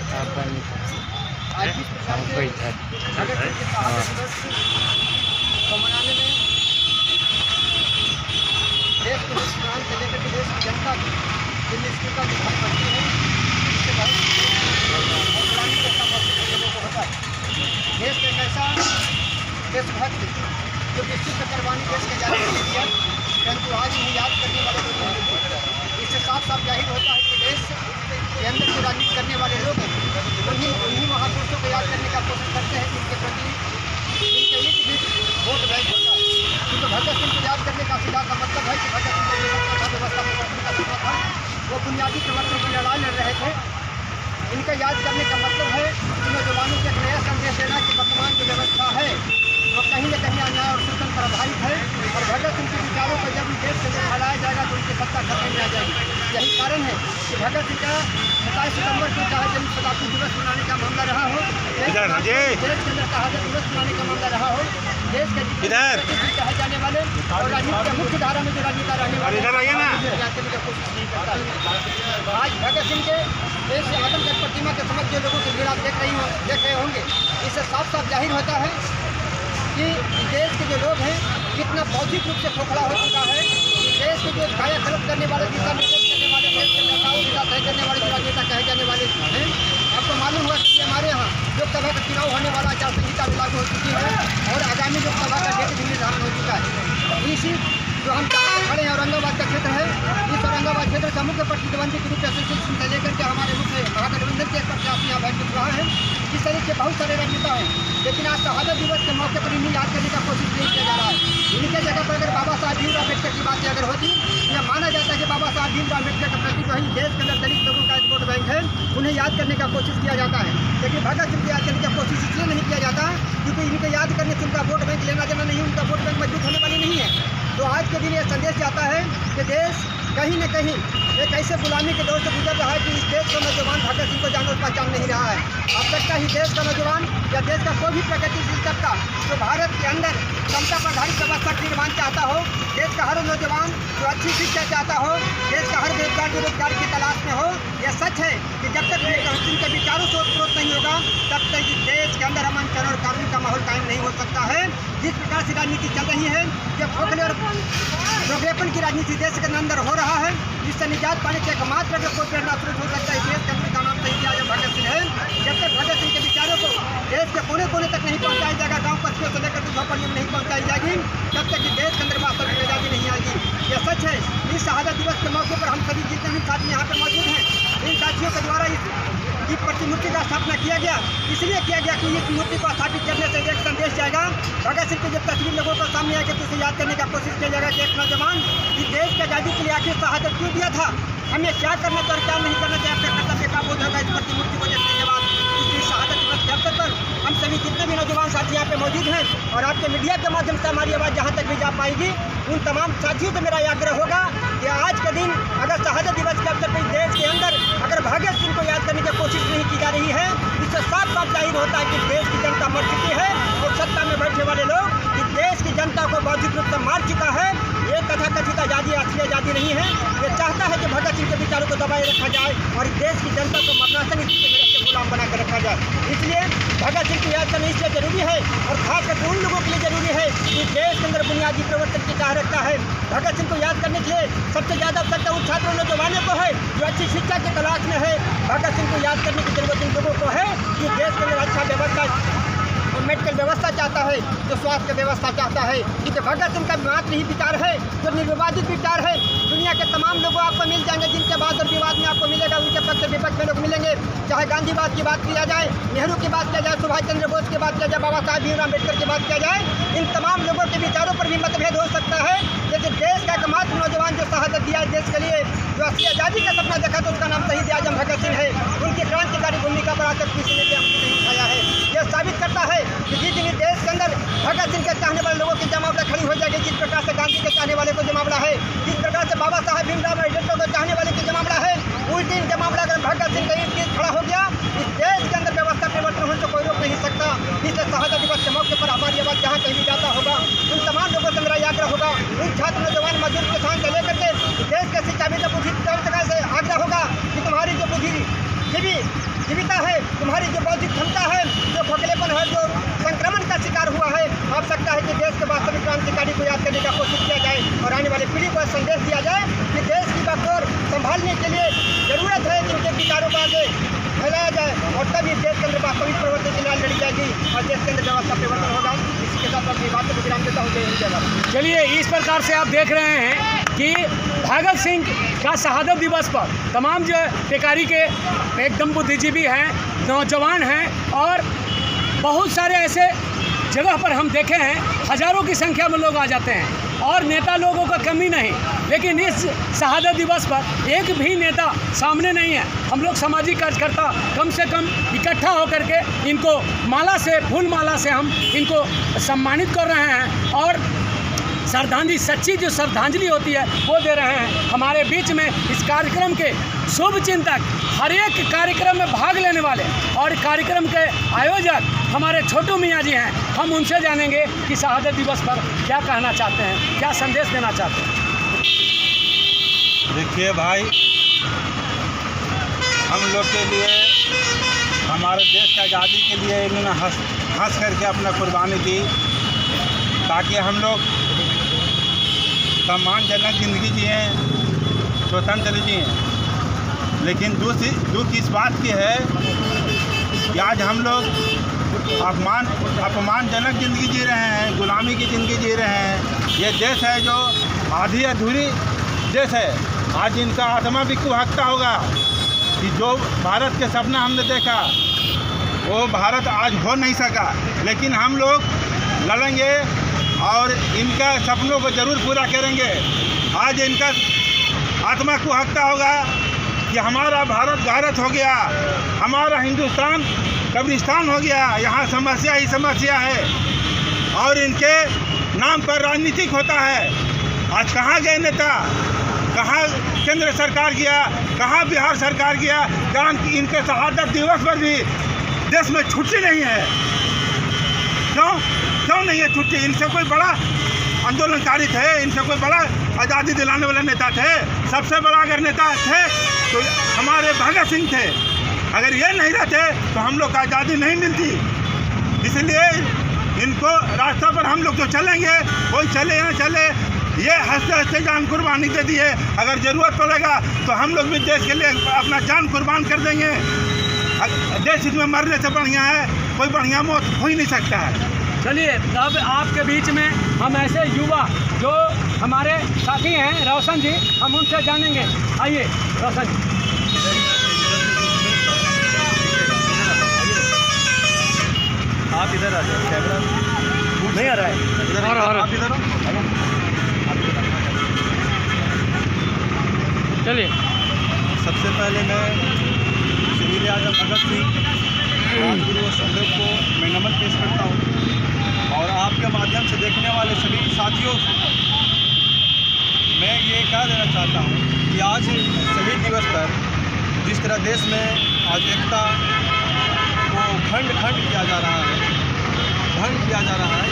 आज जिस प्रकार से भगत सिंह के शहादत दिवस को मनाने में देश के हिंदुस्तान से लेकर के देश की जनता की दिल्ली स्कूल का दिखाई पड़ती है। इससे बहुत और गुलामी का समर्थन लोगों को होता है। देश का एक ऐसा देशभक्त जो निश्चित कुर्बानी देश के जारी नहीं किया, परंतु आज उन्हें याद करने वाले लोग नहीं होते। इससे साफ साफ जाहिर होता है कि देश के अंदर जो राजनीति करने वाले लोग हैं उन्हीं महापुरुषों को याद करने का कोशिश करते हैं जिनके प्रति इनके एक वोट बैंक होता है। क्योंकि भगत सिंह को याद करने का सीधा सा मतलब है कि भगत सिंह को व्यवस्था प्रवर्तन का सपना था, वो बुनियादी प्रवर्तन की लड़ाई लड़ रहे थे। इनका याद करने का मतलब है कि नौजवानों को एक नया संदेश देना कि वर्तमान जो व्यवस्था है वो कहीं न कहीं अन्याय और शोषण पर आधारित है और भगत सिंह के विचारों को जब देश से हटाया जाएगा तो उनकी सत्ता खत्म नहीं आ जाएगी। यही कारण है कि भगत सिंह का 27 सितंबर को चाहे जन्म शताब्दी दिवस मनाने का मामला रहा हो, देश के अंदर शहादत दिवस मनाने का मामला रहा हो, देश के कहे जाने वाले और राजनीति के मुख्य धारा में जो राजनेता रहने वाले याद करने की कोशिश नहीं करता है। आज भगत सिंह के देश से आदमगढ़ प्रतिमा के समझ जो लोगों की भीड़ आप देख रहे होंगे, इससे साफ साफ जाहिर होता है कि देश के जो लोग हैं कितना बौद्धिक रूप से खोखला हो चुका है। देश के जो काया गलत करने वाले, दिशा निर्देश करने वाले, देश के नेताओं दिशा तय करने वाले जो राजनेता कहे जाने वाले हैं, आपको मालूम हुआ कि हमारे यहाँ लोकसभा का चुनाव होने वाला आचार संहिता भी लागू हो चुकी है और आगामी लोकसभा का डेट भी निर्धारण हो चुका है। इसी जो हम खड़े हैं औरंगाबाद का क्षेत्र है, इस औरंगाबाद क्षेत्र का मुख्य प्रतिद्वंदी के रूप में संसद से लेकर के हमारे मुख्य महागठबंधन के प्रत्याशी यहाँ बैठ रहा है। इस तरीके के बहुत सारे राजनेता हैं, लेकिन आज शहादत दिवस के मौके पर इन्हें याद करने का कोशिश नहीं किया जा रहा है। इनके जगह पर अगर बाबा साहब भीमराव अम्बेडकर की बात अगर होती, यह माना जाता है कि बाबा साहब भीमराव अम्बेडकर के प्रति वही देश के अंदर दलित लोगों का वोट बैंक है, उन्हें याद करने का कोशिश किया जाता है। लेकिन भगत सिंह को याद करने का कोशिश इसलिए नहीं किया जाता क्योंकि इनके याद करने से उनका वोट बैंक लेना देना नहीं, उनका वोट बैंक मजबूत होने वाली नहीं है। तो आज के दिन यह संदेश जाता है कि देश कहीं न कहीं एक ऐसे गुलामी के दौर से गुजर रहा है कि इस देश का नौजवान भगत सिंह को जान और पहचान नहीं रहा है। अब तक का ही देश का नौजवान या देश का कोई भी प्रगतिशील तबका जो भारत के अंदर क्षमता पर आधारित व्यवस्था का निर्माण चाहता हो, देश का हर नौजवान जो अच्छी शिक्षा चाहता हो, देश का हर बेरोजगार की तलाश में हो, यह सच है कि जब तक इनके विचारों से उत्प्रोत नहीं होगा तब तक इस देश के अंदर अमन चैन और कानून का माहौल कायम नहीं हो सकता है। जिस प्रकार से राजनीति चल रही है, जब खोखले और दोगलेपन की राजनीति देश के अंदर हो रहा है, जिससे निजात पाने के एकमात्र अगर कोई प्रेरणा स्रोत हो सकता है देश के अंदर का नाम शहीद आजम भगत सिंह है। जब तक भगत सिंह के विचारों को देश के कोने कोने तक नहीं पहुँचाया जाएगा, गाँव कस्बे से लेकर झोपड़ियों में नहीं पहुँचाई जाएगी, तब तक इस देश के अंदर वास्तविक आज़ादी नहीं आएगी। यह सच है। इस शहादत दिवस के मौके पर हम सभी जितने भी साथी यहाँ पर मौजूद हैं, इन साथियों के द्वारा इस प्रतिमूर्ति का स्थापना किया गया, इसलिए किया गया कि इस मूर्ति को स्थापित करने से एक संदेश जाएगा। भगत सिंह की जब तस्वीर लोगों को सामने आएगी तो उसे याद करने का कोशिश किया जाएगा कि एक नौजवान इस देश की आज़ादी के लिए आखिर शहादत क्यों दिया था, हमें क्या करना चाहिए और क्या नहीं करना चाहिए, अपने कर्तव्य का बोध होगा इस प्रतिमूर्ति को देखने के बाद। इस शहादत दिवस के अवसर पर हम सभी जितने भी नौजवान साथी यहाँ पे मौजूद हैं और आपके मीडिया के माध्यम से हमारी आवाज़ जहाँ तक भी जा पाएगी, उन तमाम साथियों से मेरा आग्रह होगा कि आज के दिन अगर शहादत दिवस के अवसर पर देश के अंदर अगर भगत सिंह को याद करने की कोशिश नहीं की जा रही है, इससे साफ साफ जाहिर होता है कि देश की जनता मर चुकी है और सत्ता में बैठे वाले लोग इस देश की जनता को बौद्धिक रूप से मार चुका है। ये तथाकथित आज़ादी असली आज़ादी नहीं है। ये चाहता है कि भगत सिंह के विचारों को दबाए रखा जाए और इस देश की जनता को मरनासन स्थिति में रख के गुलाम बना कर रखा जाए। इसलिए भगत सिंह को याद करना इसलिए जरूरी है और खासकर उन लोगों के लिए जरूरी है कि देश के अंदर बुनियादी परिवर्तन की चाह रखता है। भगत सिंह को याद करने के लिए सबसे ज़्यादा आवश्यकता उन छात्रों नौजवानों को है जो अच्छी शिक्षा की तलाश में है। भगत सिंह को याद करने की जरूरत इन लोगों को है कि देश के अंदर अच्छा व्यवस्था मेडिकल व्यवस्था चाहता है, जो स्वास्थ्य व्यवस्था चाहता है, क्योंकि भगत सिंह का मात्र ही विचार है जो निर्विवादित विचार है। दुनिया के तमाम लोग आपको मिल जाएंगे जिनके बाद और विवाद में आपको मिलेगा, उनके पक्ष विपक्ष में लोग मिलेंगे। चाहे गांधीवाद की बात किया जाए, नेहरू की बात किया जाए, सुभाष चंद्र बोस की बात किया जाए, बाबा साहब भीमराव अम्बेडकर की बात किया जाए, इन तमाम लोगों के विचारों पर भी मतभेद हो सकता है। लेकिन देश का एकमात्र नौजवान जो शहादत दिया है देश के लिए, जो असली आज़ादी का सपना देखा तो उसका नाम शहीद आजम भगत सिंह है। उनकी क्रांतिकारी भूमिका पर आज तक किसी ने भी नहीं उठाया है। यह साबित करता है कि जिस दिन देश के अंदर भगत सिंह के चाहने वाले लोगों की जमावड़ा खड़ी हो जाएगी, जिस प्रकार से गांधी के चाहने वाले को जमावड़ा है, जिस प्रकार से बाबा साहब भीमराव अम्बेडकर को चाहने वाले की जमावड़ा है, उस दिन जमावड़ा अगर भगत सिंह का इर्द गिर्द खड़ा हो गया, इस देश के अंदर व्यवस्था परिवर्तन होने से कोई रोक नहीं सकता। इसलिए शहादत दिवस के मौके पर हमारी आवाज़ जहाँ कहीं भी जाता होगा, उन तमाम लोगों से मेरा आग्रह होगा, उन छात्र नौजवान मजदूर किसान से लेकर के देश के शिक्षाविद बुद्धिजीवी से आग्रह होगा कि तुम्हारी जो बुद्धि जीविका है, तुम्हारी जो बौद्धिक क्षमता है, जो खोखलेपन है, जो संक्रमण का शिकार हुआ है, आवश्यकता है कि देश के वास्तविक क्रांतिकारी को याद करने का कोशिश किया जाए और आने वाली पीढ़ी को संदेश दिया जाए कि देश की बागडोर संभालने के लिए जरूरत है कि उनके विचारों को आगे फैलाया जाए और तभी देश के अंदर वास्तविक परिवर्तन की लड़ाई लड़ी जाएगी और देश के अंदर व्यवस्था परिवर्तन होगा। इसके साथ अपनी बात को विराम देता हूँ। जय हिंद, जय भारत। चलिए, इस प्रकार से आप देख रहे हैं कि भगत सिंह का शहादत दिवस पर तमाम जो टेकारी के एकदम बुद्धिजीवी हैं, नौजवान हैं और बहुत सारे ऐसे जगह पर हम देखे हैं हज़ारों की संख्या में लोग आ जाते हैं और नेता लोगों का कमी नहीं। लेकिन इस शहादत दिवस पर एक भी नेता सामने नहीं है। हम लोग सामाजिक कार्यकर्ता कम से कम इकट्ठा होकर के इनको माला से, फूल माला से हम इनको सम्मानित कर रहे हैं और श्रद्धांजलि, सच्ची जो श्रद्धांजलि होती है वो दे रहे हैं। हमारे बीच में इस कार्यक्रम के शुभ चिंतक, हर एक कार्यक्रम में भाग लेने वाले और कार्यक्रम के आयोजक हमारे छोटू मियाँ जी हैं। हम उनसे जानेंगे कि शहादत दिवस पर क्या कहना चाहते हैं, क्या संदेश देना चाहते हैं। देखिए भाई, हम लोग के लिए, हमारे देश की आज़ादी के लिए इन्होंने हंस करके अपना कुर्बानी दी ताकि हम लोग सम्मानजनक ज़िंदगी जिए, स्वतंत्र जिए। लेकिन दुख इस बात की है कि आज हम लोग अपमानजनक ज़िंदगी जी रहे हैं, गुलामी की ज़िंदगी जी रहे हैं। ये देश है जो आधी अधूरी देश है। आज इनका आत्मा भी कुहकता होगा कि जो भारत के सपना हमने देखा वो भारत आज हो नहीं सका, लेकिन हम लोग लड़ेंगे और इनका सपनों को ज़रूर पूरा करेंगे। आज इनका आत्मा कुहकता होगा कि हमारा भारत गारत हो गया, हमारा हिंदुस्तान कब्रिस्तान हो गया, यहाँ समस्या ही समस्या है और इनके नाम पर राजनीतिक होता है। आज कहाँ गए नेता, कहाँ केंद्र सरकार गया, कहाँ बिहार सरकार गया, कहाँ इनके शहादत दिवस पर भी देश में छुट्टी नहीं है। क्यों नहीं है छुट्टी? इनसे कोई बड़ा आंदोलनकारी थे, इनसे कोई बड़ा आज़ादी दिलाने वाले नेता थे? सबसे बड़ा अगर नेता थे तो हमारे भगत सिंह थे। अगर ये नहीं रहते तो हम लोग को आज़ादी नहीं मिलती। इसलिए इनको रास्ता पर हम लोग जो चलेंगे वही चले या चले, ये हंसते हंसते जान कुर्बानी दे दिए। अगर ज़रूरत पड़ेगा तो हम लोग भी देश के लिए अपना जान कुर्बान कर देंगे। देश इसमें मरने से बढ़िया है, कोई बढ़िया मौत हो ही नहीं सकता है। चलिए, अब आपके बीच में हम ऐसे युवा जो हमारे साथी हैं, रोशन जी, हम उनसे जानेंगे। आइए रोशन जी। आप इधर आ जाए, कैमरा नहीं आ रहा है, इधर आप इधर। चलिए, सबसे पहले मैं शहीद आज़म भगत सिंह राजगुरु संदेश को मैं नमन पेश करता हूँ और आपके माध्यम से देखने वाले सभी साथियों से मैं ये कह देना चाहता हूँ कि आज शहीद दिवस पर जिस तरह देश में आज एकता को खंड खंड किया जा रहा है, भंग किया जा रहा है।